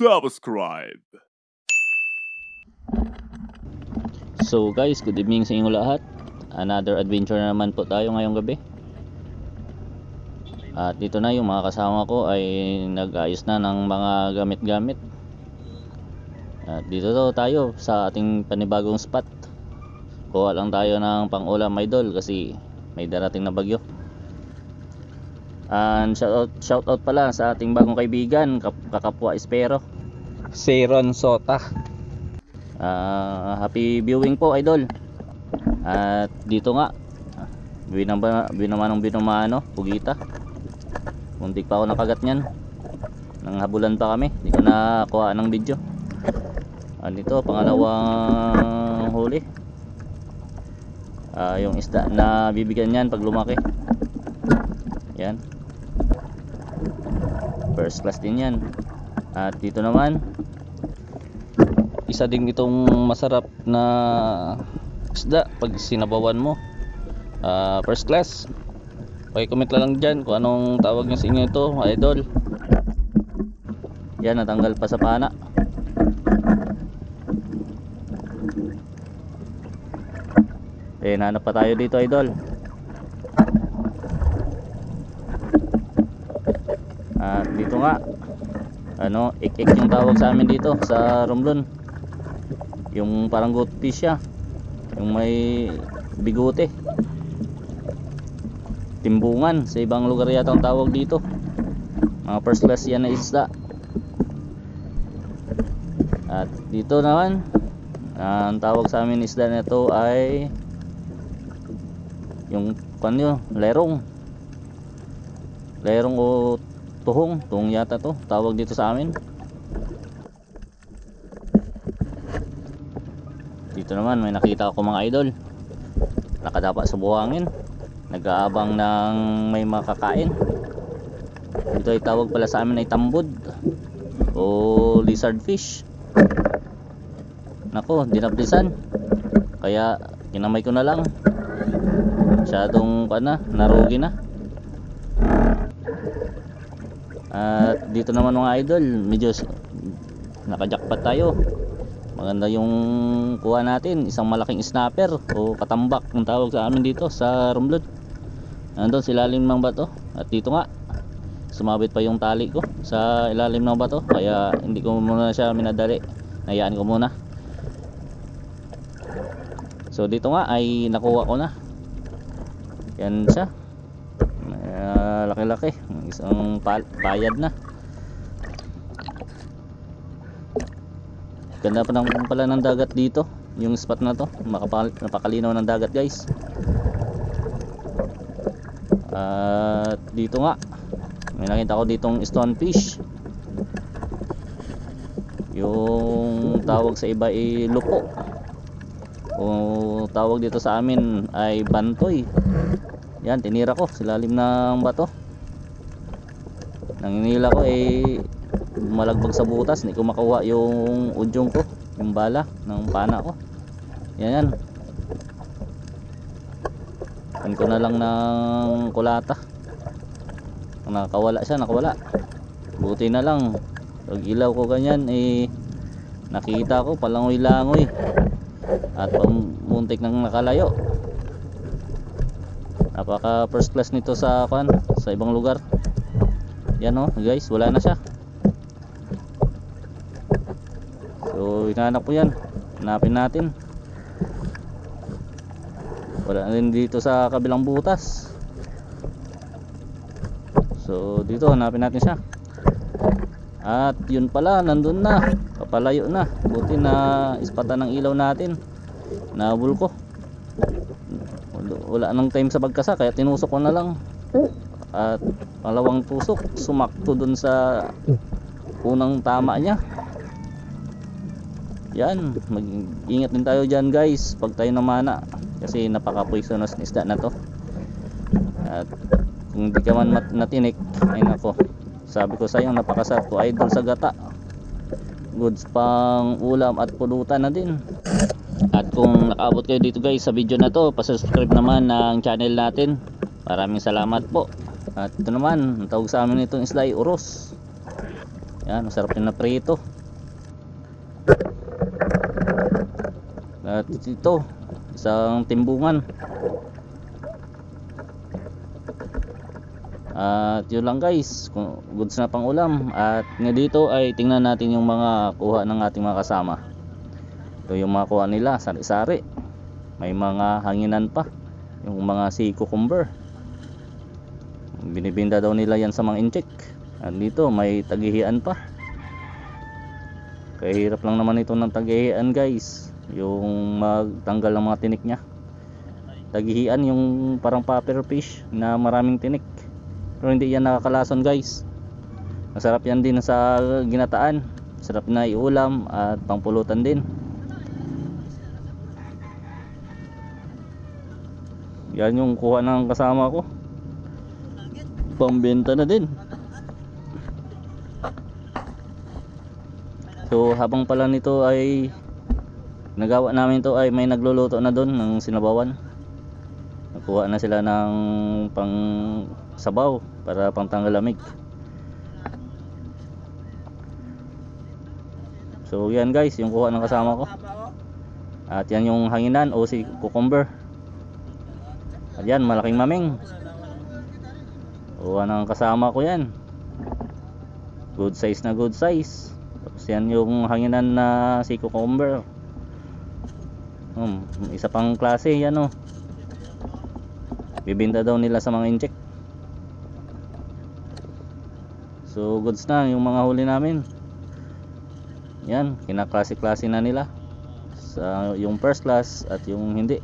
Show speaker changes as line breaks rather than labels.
Subscribe.
So guys, good evening sa inyo lahat. Another adventure na naman po tayo ngayong gabi. At dito na yung mga kasama ko ay nag-ayos na ng mga gamit-gamit. At dito tayo sa ating panibagong spot. Kuha lang tayo ng pang-ulam idol kasi may darating na bagyo. And shout out pala sa ating bagong kaibigan, kakapwa Espero, si Ron Sota. Happy viewing po idol. At dito nga binamano pugita. Muntik pa ako nakagat niyan. Nanghabulan pa kami, di ko nakuha ng video. Dito pangalawang huli. Yung isda na bibigyan niyan pag lumaki. Yan. First class din yan. At dito naman isa din itong masarap na isda pag sinabawan mo. First class. Comment lang dyan kung anong tawag nyo sa inyo ito, idol. Yan, natanggal pa sa pana. Nanap pa tayo dito idol. Dito nga ik-ik yung tawag sa amin dito sa Romblon. Yung parang goldfish siya, yung may bigote. Timbungan sa ibang lugar yata ang tawag dito. Mga first class yan na isda. At dito naman ang tawag sa amin isda na ito ay yung lerong o tuhong yata to tawag dito sa amin. Dito naman may nakita ako mga idol, nakadapa sa buhangin, nag-aabang ng may makakain. Ito ay tawag pala sa amin ay tambod o lizard fish. Nako, dinaplisan, kaya kinamay ko na lang. Masyadong narugi na. At dito naman mga idol, medyo nakajakpat tayo. Maganda yung kuha natin, isang malaking snapper o katambak ang tawag sa amin dito sa Romblon. Nandun sa ilalim ng bato. At dito nga sumabit pa yung tali ko sa ilalim ng bato, kaya hindi ko muna siya minadali, hayaan ko muna. So dito nga ay nakuha ko na. Yan siya, laki-laki, isang payad na. Ganda pa pala ng dagat dito, yung spot na to, napakalinaw ng dagat guys. At dito nga may nakita ko ditong stonefish, yung tawag sa iba ay lupo, o tawag dito sa amin ay bantoy. Yan, tinira ko sa lalim ng bato. Nanginila ko malagbag sa butas, hindi ko makuha yung udyong ko, yung bala ng pana ko. Yan. Pan ko na lang ng kulata. Nakawala siya, buti na lang pag ilaw ko ganyan nakita ko palangoy-langoy at muntik nang nakalayo. Napaka first class nito sa ibang lugar. Yan guys, wala na siya. So hinahanap ko yan, hanapin natin. Wala na rin dito sa kabilang butas. So dito hanapin natin siya. At yun pala, nandun na, papalayo na. Buti na ispatan ng ilaw natin, nabul ko. Wala nang time sa pagkasa, kaya tinusok ko na lang. at pangalawang tusok sumakto dun sa unang tama niya. Yan, mag-ingat din tayo dyan guys pag tayo namana, kasi napaka-poisonous na isda na to. At kung di ka man natinik, ay nako, sabi ko sa'yo, napakasarap to idol sa gata. Goods pang ulam at pulutan na din. At kung nakaabot kayo dito guys sa video na to, pasubscribe naman ng channel natin. Maraming salamat po. At ito naman, ang tawag sa amin itong isda ay uros. Yan, masarap din na prito. At ito, isang timbungan. At yun lang guys, goods na pang ulam. At nga dito ay tingnan natin yung mga kuha ng ating mga kasama. Ito yung mga kuha nila, sari-sari. May mga hanginan pa, yung mga sea cucumber. Binibinda daw nila yan sa mga incheck. At dito may tagihian pa. Kaya hirap lang naman ito ng tagihian guys, yung magtanggal ng mga tinik nya. Tagihian yung parang popper fish na maraming tinik, pero hindi yan nakakalason guys. Masarap yan din sa ginataan, sarap na iulam at pangpulutan din. Yan yung kuha ng kasama ko, pambenta na din. So habang pala nito ay nagawa namin to, ay may nagluluto na doon ng sinabawan. Nakuha na sila ng pang sabaw para pangtanggal lamig. So yan guys, yung kuha ng kasama ko. At yan yung hanginan o si cucumber. At yan, malaking maming. Kuha ng kasama ko yan. Good size na good size. Tapos yan yung hanginan na si cucumber. Isa pang klase yan bibinta daw nila sa mga incheck. So goods na yung mga huli namin. Yan, kinaklase-klase na nila sa yung first class at yung hindi.